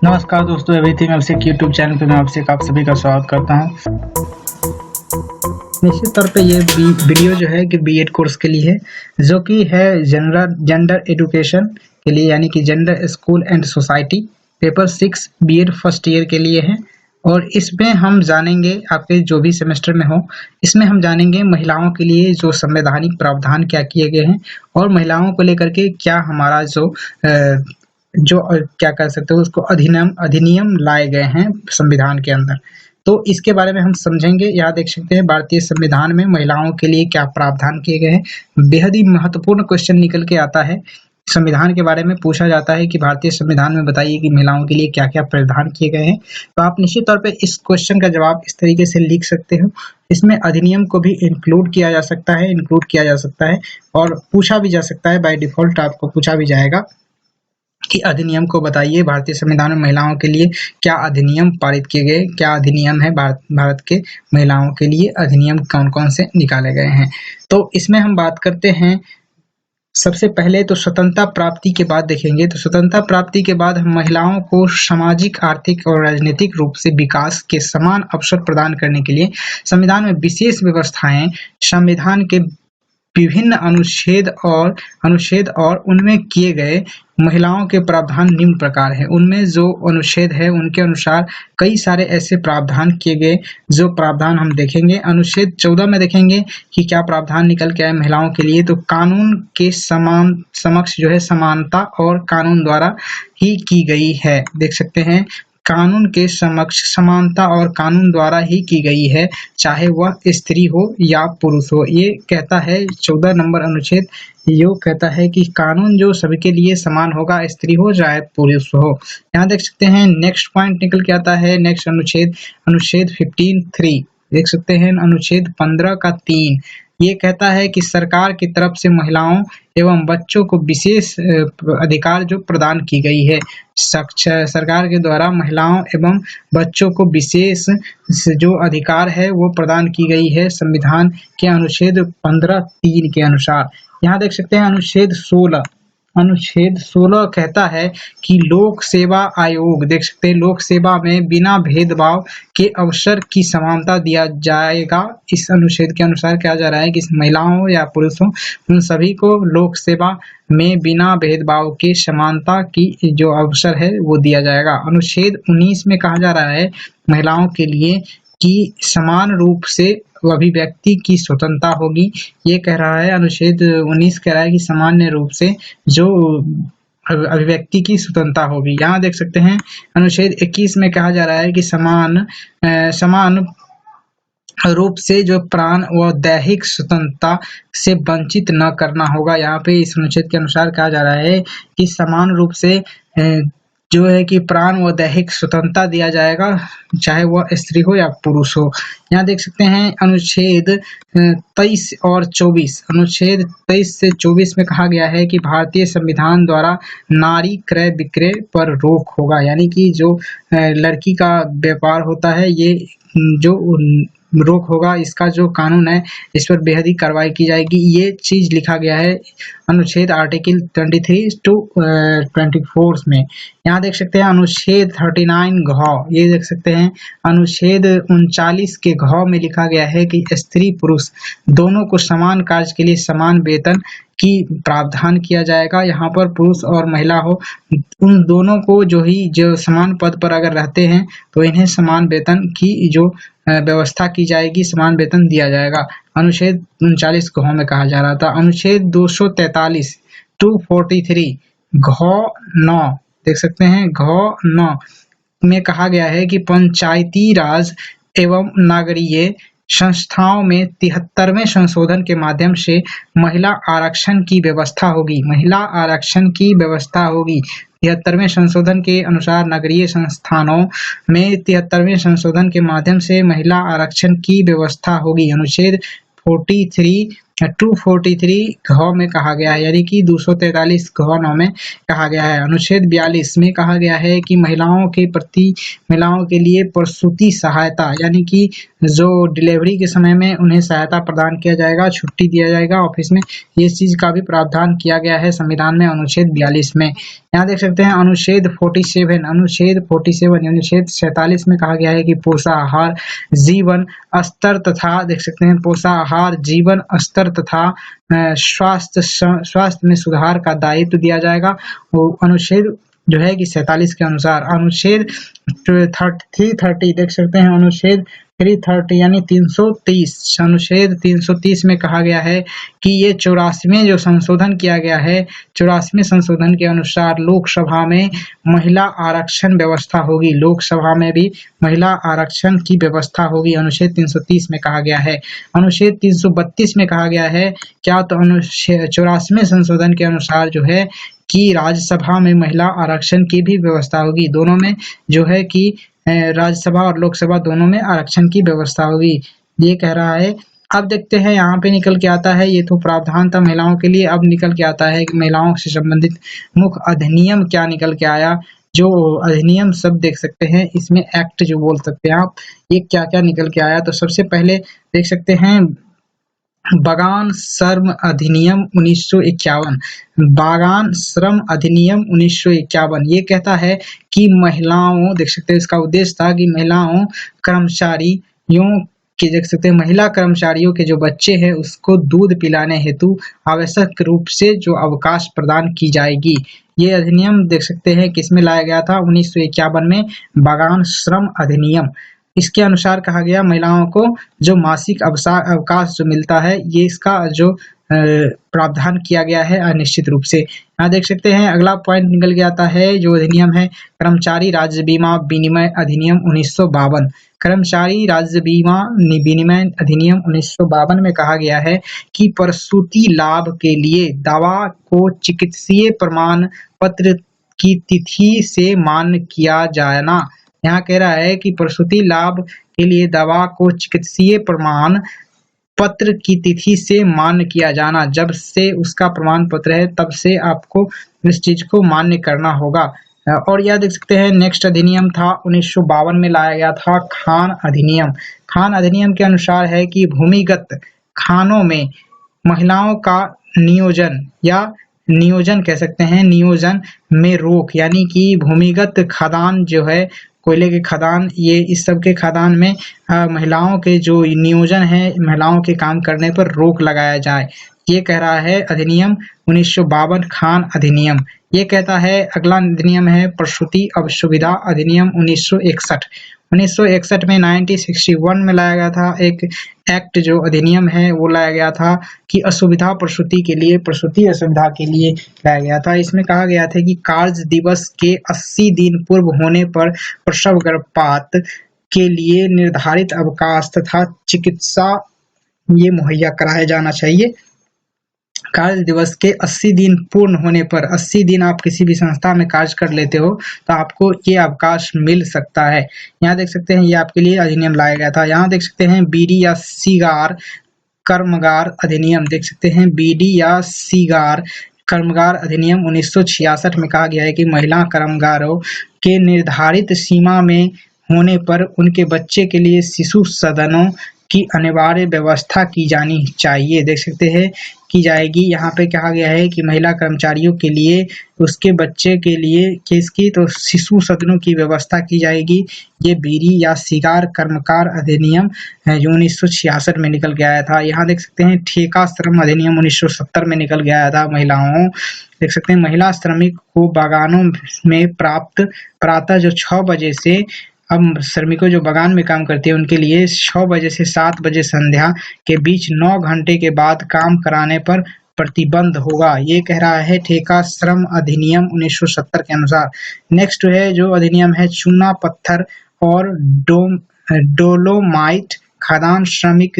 नमस्कार दोस्तों, एवरीथिंग अभिषेक YouTube channel पे मैं अभिषेक आप सभी का स्वागत करता हूं। निश्चित तौर पे ये वीडियो जो है कि बीएड कोर्स के लिए है, जो कि है जेंडर एजुकेशन के लिए, यानी कि gender school and society paper 6 BEd first year के लिए है। और इसमें हम जानेंगे, आपके जो भी सेमेस्टर में हो, इसमें हम जानेंगे महिलाओं के लिए जो संवैधानिक प्रावधान क्या किए गए हैं और महिलाओं को लेकर के क्या हमारा क्या कह सकते हो उसको अधिनियम लाए गए हैं संविधान के अंदर। तो इसके बारे में हम समझेंगे। यहाँ देख सकते हैं भारतीय संविधान में महिलाओं के लिए क्या प्रावधान किए गए हैं। बेहद ही महत्वपूर्ण क्वेश्चन निकल के आता है। संविधान के बारे में पूछा जाता है कि भारतीय संविधान में बताइए कि महिलाओं के लिए क्या क्या प्रावधान किए गए हैं। तो आप निश्चित तौर पे इस क्वेश्चन का जवाब इस तरीके से लिख सकते हो। इसमें अधिनियम को भी इंक्लूड किया जा सकता है और पूछा भी जा सकता है। बाय डिफॉल्ट आपको पूछा भी जाएगा कि अधिनियम को बताइए, भारतीय संविधान में महिलाओं के लिए क्या अधिनियम पारित किए गए, क्या अधिनियम है भारत के महिलाओं के लिए, अधिनियम कौन कौन से निकाले गए हैं। तो इसमें हम बात करते हैं। सबसे पहले तो स्वतंत्रता प्राप्ति के बाद देखेंगे, तो स्वतंत्रता प्राप्ति के बाद हम महिलाओं को सामाजिक, आर्थिक और राजनीतिक रूप से विकास के समान अवसर प्रदान करने के लिए संविधान में विशेष व्यवस्थाएं, संविधान के विभिन्न अनुच्छेद और उनमें किए गए महिलाओं के प्रावधान निम्न प्रकार है। उनमें जो अनुच्छेद है उनके अनुसार कई सारे ऐसे प्रावधान किए गए, जो प्रावधान हम देखेंगे। अनुच्छेद 14 में देखेंगे कि क्या प्रावधान निकल के आए महिलाओं के लिए। तो कानून के समक्ष जो है समानता और कानून द्वारा ही की गई है। देख सकते हैं, कानून के समक्ष समानता और कानून द्वारा ही की गई है, चाहे वह स्त्री हो या पुरुष हो। ये कहता है 14 नंबर अनुच्छेद, ये कहता है कि कानून जो सभी के लिए समान होगा, स्त्री हो चाहे पुरुष हो। यहाँ देख सकते हैं नेक्स्ट पॉइंट निकल के आता है। नेक्स्ट अनुच्छेद 15(3) देख सकते हैं, अनुच्छेद 15 का 3 ये कहता है कि सरकार की तरफ से महिलाओं एवं बच्चों को विशेष अधिकार जो प्रदान की गई है। सरकार के द्वारा महिलाओं एवं बच्चों को विशेष जो अधिकार है वो प्रदान की गई है संविधान के अनुच्छेद 15(3) के अनुसार। यहाँ देख सकते हैं अनुच्छेद 16 कहता है कि लोक सेवा आयोग, देख सकते हैं, लोक सेवा में बिना भेदभाव के अवसर की समानता दिया जाएगा। इस अनुच्छेद के अनुसार कहा जा रहा है कि महिलाओं हो या पुरुष हो, उन सभी को लोक सेवा में बिना भेदभाव के समानता की जो अवसर है वो दिया जाएगा। अनुच्छेद 19 में कहा जा रहा है महिलाओं के लिए कि समान रूप से अभिव्यक्ति की स्वतंत्रता होगी। ये कह रहा है, अनुच्छेद 19 कह रहा है कि सामान्य रूप से जो अभिव्यक्ति की स्वतंत्रता होगी। यहाँ देख सकते हैं अनुच्छेद 21 में कहा जा रहा है कि समान रूप से जो प्राण व दैहिक स्वतंत्रता से वंचित न करना होगा। यहाँ पे इस अनुच्छेद के अनुसार कहा जा रहा है कि समान रूप से जो है कि प्राण व दैहिक स्वतंत्रता दिया जाएगा, चाहे वह स्त्री हो या पुरुष हो। यहाँ देख सकते हैं अनुच्छेद 23 और 24, अनुच्छेद 23 से 24 में कहा गया है कि भारतीय संविधान द्वारा नारी क्रय विक्रय पर रोक होगा, यानी कि जो लड़की का व्यापार होता है ये जो रोक होगा, इसका जो कानून है इस पर बेहद ही कार्रवाई की जाएगी। ये चीज लिखा गया है अनुच्छेद आर्टिकल 23 to 24 में। यहाँ देख सकते हैं अनुच्छेद 39 घ, ये देख सकते हैं अनुच्छेद 39 के घ में लिखा गया है कि स्त्री पुरुष दोनों को समान कार्य के लिए समान वेतन की प्रावधान किया जाएगा। यहाँ पर पुरुष और महिला हो, उन दोनों को जो समान पद पर अगर रहते हैं तो इन्हें समान वेतन की जो व्यवस्था की जाएगी, समान वेतन दिया जाएगा। अनुच्छेद 39 घ में कहा जा रहा था। अनुच्छेद 243 to 43 घ 9 देख सकते हैं, घ 9 में कहा गया है कि पंचायती राज एवं नागरीय संस्थाओं में 73वें संशोधन के माध्यम से महिला आरक्षण की व्यवस्था होगी। 73वें संशोधन के अनुसार नगरीय संस्थानों में 73वें संशोधन के माध्यम से महिला आरक्षण की व्यवस्था होगी। अनुच्छेद 43 243 घ में कहा गया है, यानी कि 243 घ नौ में कहा गया है। अनुच्छेद 42 में कहा गया है कि महिलाओं के लिए प्रसूति सहायता, यानी कि जो डिलीवरी के समय में उन्हें सहायता प्रदान किया जाएगा, छुट्टी दिया जाएगा ऑफिस में, ये चीज का भी प्रावधान किया गया है संविधान में अनुच्छेद 42 में। यहाँ देख सकते हैं अनुच्छेद 47, अनुच्छेद 47 में कहा गया है कि पोषाहार जीवन स्तर तथा, देख सकते हैं, पोषाहार जीवन स्तर तथा स्वास्थ्य में सुधार का दायित्व दिया जाएगा। वो अनुच्छेद जो है कि 47 के अनुसार। अनुच्छेद 330 देख सकते हैं, अनुच्छेद 330 यानी 330, अनुच्छेद 330 में कहा गया है कि ये 84वें जो संशोधन किया गया है, 84वें संशोधन के अनुसार लोकसभा में महिला आरक्षण व्यवस्था होगी, लोकसभा में भी महिला आरक्षण की व्यवस्था होगी, अनुच्छेद 330 में कहा गया है। अनुच्छेद 332 में कहा गया है क्या, तो अनुच्छेद 84वें संशोधन के अनुसार जो है कि राज्यसभा में महिला आरक्षण की भी व्यवस्था होगी, दोनों में जो है कि राज्यसभा और लोकसभा दोनों में आरक्षण की व्यवस्था होगी, ये कह रहा है। अब देखते हैं यहाँ पे निकल के आता है, ये तो प्रावधान था महिलाओं के लिए, अब निकल के आता है कि महिलाओं से संबंधित मुख्य अधिनियम क्या निकल के आया। जो अधिनियम सब देख सकते हैं, इसमें एक्ट जो बोल सकते हैं आप, ये क्या क्या निकल के आया। तो सबसे पहले देख सकते हैं बागान श्रम अधिनियम 1951, बागान श्रम अधिनियम 1951 ये कहता है कि महिलाओं, देख सकते हैं इसका उद्देश्य था कि महिलाओं कर्मचारियों के, देख सकते हैं महिला कर्मचारियों के जो बच्चे हैं उसको दूध पिलाने हेतु आवश्यक रूप से जो अवकाश प्रदान की जाएगी। ये अधिनियम देख सकते हैं किसमें लाया गया था, 1951 में, बागान श्रम अधिनियम। इसके अनुसार कहा गया महिलाओं को जो मासिक अवकाश जो मिलता है, ये इसका जो प्रावधान किया गया है अनिश्चित रूप से। यहाँ देख सकते हैं अगला पॉइंट निकल के आता है, जो अधिनियम है कर्मचारी राज्य बीमा विनिमय अधिनियम 1952। कर्मचारी राज्य बीमा विनिमय अधिनियम 1952 में कहा गया है कि प्रसूति लाभ के लिए दवा को चिकित्सीय प्रमाण पत्र की तिथि से मान्य किया जाना। यहाँ कह रहा है कि प्रसूति लाभ के लिए दवा को चिकित्सीय प्रमाण पत्र की तिथि से मान्य किया जाना, जब से उसका प्रमाण पत्र है तब से आपको इस चीज को मान्य करना होगा। और यह देख सकते हैं नेक्स्ट अधिनियम था 1952 में लाया गया था खान अधिनियम। खान अधिनियम के अनुसार है कि भूमिगत खानों में महिलाओं का नियोजन या नियोजन कह सकते हैं, नियोजन में रोक, यानी कि भूमिगत खदान जो है, कोयले के खदान, ये इस सब के खदान में महिलाओं के जो नियोजन है, महिलाओं के काम करने पर रोक लगाया जाए, ये कह रहा है अधिनियम 1952 खान अधिनियम। ये कहता है अगला अधिनियम है प्रसूति सुविधा अधिनियम 1961। 1961 में 1961 में लाया गया था एक एक्ट, जो अधिनियम है वो लाया गया था कि असुविधा प्रसूति के लिए, प्रसूति असुविधा के लिए लाया गया था। इसमें कहा गया था कि कार्य दिवस के 80 दिन पूर्व होने पर प्रसव गर्भपात के लिए निर्धारित अवकाश तथा चिकित्सा ये मुहैया कराया जाना चाहिए। कार्य दिवस के 80 दिन पूर्ण होने पर, 80 दिन आप किसी भी संस्था में कार्य कर लेते हो तो आपको ये अवकाश मिल सकता है। यहाँ देख सकते हैं ये आपके लिए अधिनियम लाया गया था। यहाँ देख सकते हैं बीड़ी या सिगार कर्मगार अधिनियम, देख सकते हैं बीड़ी या सिगार कर्मगार अधिनियम 1966 में कहा गया है कि महिला कर्मगारों के निर्धारित सीमा में होने पर उनके बच्चे के लिए शिशु सदनों की अनिवार्य व्यवस्था की जानी चाहिए, देख सकते हैं की जाएगी। यहाँ पे कहा गया है कि महिला कर्मचारियों के लिए, उसके बच्चे के लिए किसकी, तो शिशु सदनों की व्यवस्था की जाएगी। ये बीड़ी या सिगार कर्मकार अधिनियम 1966 में निकल के आया था। यहाँ देख सकते हैं ठेका श्रम अधिनियम 1970 में निकल के आया था। महिलाओं, देख सकते हैं महिला श्रमिक को बागानों में प्रातः जो 6 बजे से, अब श्रमिकों जो बागान में काम करते हैं उनके लिए 6 बजे से 7 बजे संध्या के बीच 9 घंटे के बाद काम कराने पर प्रतिबंध होगा, ये कह रहा है ठेका श्रम अधिनियम 1970 के अनुसार। नेक्स्ट है जो अधिनियम है चूना पत्थर और डोलोमाइट खदान श्रमिक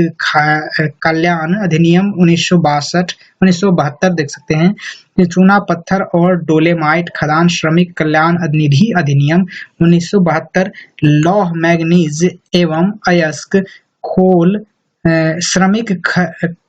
कल्याण अधिनियम 1972 देख सकते हैं। ये चूना पत्थर और डोलेमाइट खदान श्रमिक कल्याण निधि अधिनियम 1972 लौह मैग्नीज एवं अयस्क खोल श्रमिक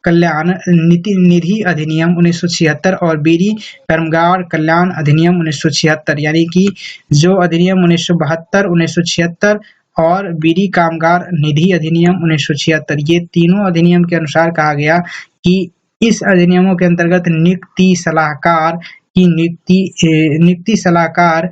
कल्याण निधि अधिनियम 1976 और बीड़ी कामगार कल्याण अधिनियम 1976, यानी कि जो अधिनियम 1972, 1976 और बीड़ी कामगार निधि अधिनियम 1976, ये तीनों अधिनियम के अनुसार कहा गया कि इस अधिनियमों के अंतर्गत नियुक्ति सलाहकार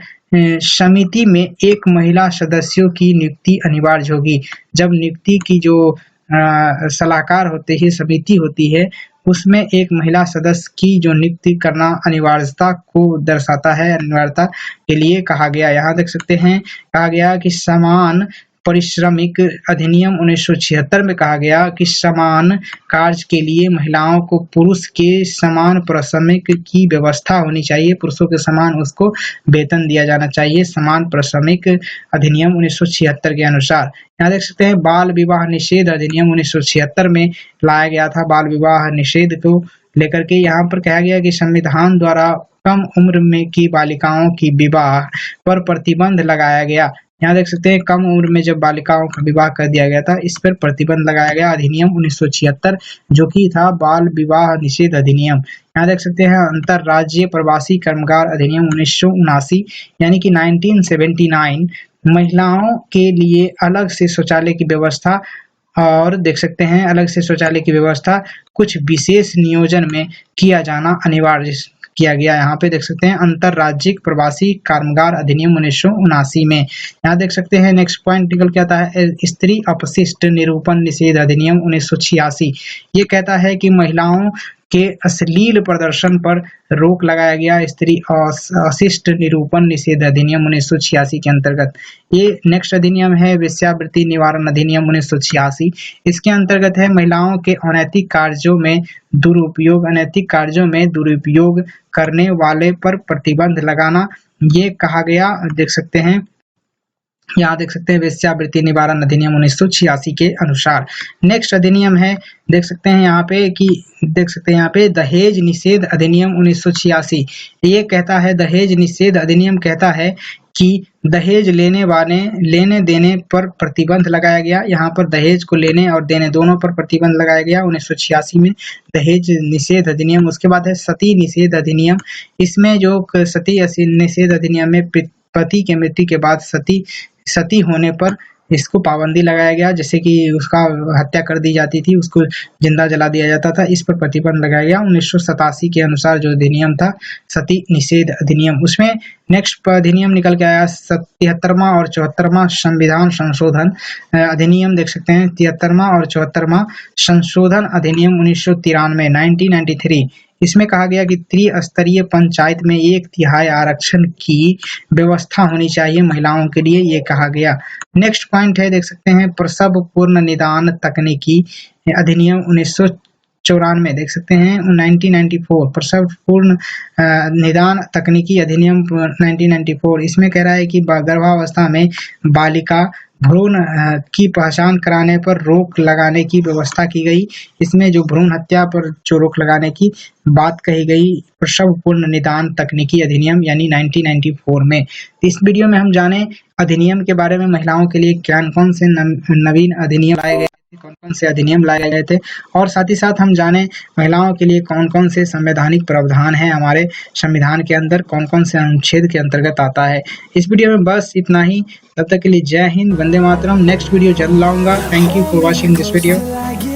समिति में एक महिला सदस्यों की नियुक्ति अनिवार्य होगी। जब नियुक्ति की जो सलाहकार होते हैं, समिति होती है, उसमें एक महिला सदस्य की जो नियुक्ति करना अनिवार्यता को दर्शाता है, अनिवार्यता के लिए कहा गया। यहाँ देख सकते हैं कहा गया कि समान पारिश्रमिक अधिनियम 1976 में कहा गया कि समान कार्य के लिए महिलाओं को पुरुष के समान पारिश्रमिक की व्यवस्था होनी चाहिए, पुरुषों के समान उसको वेतन दिया जाना चाहिए, समान पारिश्रमिक अधिनियम 1976 के अनुसार। यहाँ देख सकते हैं बाल विवाह निषेध अधिनियम 1976 में लाया गया था। बाल विवाह निषेध को लेकर के यहाँ पर कहा गया कि संविधान द्वारा कम उम्र में की बालिकाओं की विवाह पर प्रतिबंध लगाया गया। यहाँ देख सकते हैं कम उम्र में जब बालिकाओं का विवाह कर दिया गया था, इस पर प्रतिबंध लगाया गया अधिनियम 1976, जो कि था बाल विवाह निषेध अधिनियम। यहाँ देख सकते हैं अंतरराज्यीय प्रवासी कामगार अधिनियम 1979, यानी कि 1979, महिलाओं के लिए अलग से शौचालय की व्यवस्था, और देख सकते हैं अलग से शौचालय की व्यवस्था कुछ विशेष नियोजन में किया जाना अनिवार्य किया गया। यहाँ पे देख सकते हैं अंतरराज्यिक प्रवासी कामगार अधिनियम 1979 में। यहाँ देख सकते हैं नेक्स्ट पॉइंट निकल के आता है स्त्री अपशिष्ट निरूपण निषेध अधिनियम 1986। ये कहता है कि महिलाओं के अश्लील प्रदर्शन पर रोक लगाया गया स्त्री अशिष्ट निरूपण निषेध अधिनियम 1986 के अंतर्गत। ये नेक्स्ट अधिनियम है वेश्यावृत्ति निवारण अधिनियम 1986। इसके अंतर्गत है महिलाओं के अनैतिक कार्यों में दुरुपयोग करने वाले पर प्रतिबंध लगाना, ये कहा गया। देख सकते हैं यहाँ देख सकते हैं वेश्यावृत्ति निवारण अधिनियम 1986 के अनुसार। नेक्स्ट अधिनियम है देख सकते हैं यहाँ पे कि देख सकते हैं यहाँ पे दहेज निषेध अधिनियम 1986। ये कहता है दहेज निषेध अधिनियम कहता है कि दहेज लेने देने पर प्रतिबंध लगाया गया। यहाँ पर दहेज को लेने और देने दोनों पर प्रतिबंध लगाया गया 1986 में दहेज निषेध अधिनियम। उसके बाद है सती निषेध अधिनियम। इसमें जो सती निषेध अधिनियम में पति के मृत्यु के बाद सती होने पर इसको पाबंदी लगाया गया, जैसे कि उसका हत्या कर दी जाती थी, उसको जिंदा जला दिया जाता था, इस पर प्रतिबंध लगाया गया 1987 के अनुसार जो अधिनियम था सती निषेध अधिनियम। उसमें नेक्स्ट अधिनियम निकल के आया 73वां और 74वां संविधान संशोधन अधिनियम। देख सकते हैं 73वां और 74वां संशोधन अधिनियम 1993 1993। इसमें कहा गया कि त्रिस्तरीय पंचायत में 1/3 आरक्षण की व्यवस्था होनी चाहिए महिलाओं के लिए, ये कहा गया। नेक्स्ट पॉइंट है देख सकते हैं प्रसव पूर्ण निदान तकनीकी अधिनियम 1994। देख सकते हैं 1994 प्रसव पूर्ण निदान तकनीकी अधिनियम 1994। इसमें कह रहा है कि गर्भावस्था में बालिका भ्रूण की पहचान कराने पर रोक लगाने की व्यवस्था की गई। इसमें जो भ्रूण हत्या पर जो रोक लगाने की बात कही गई प्रसव पूर्ण निदान तकनीकी अधिनियम यानी 1994 में। इस वीडियो में हम जाने अधिनियम के बारे में, महिलाओं के लिए कौन से नवीन अधिनियम लाए गए, कौन से अधिनियम लाए गए थे, और साथ ही साथ हम जाने महिलाओं के लिए कौन कौन से संवैधानिक प्रावधान हैं हमारे संविधान के अंदर, कौन कौन से अनुच्छेद के अंतर्गत आता है। इस वीडियो में बस इतना ही, तब तक के लिए जय हिंद, वंदे मातरम। नेक्स्ट वीडियो जरूर लाऊंगा। Thank you for watching this video.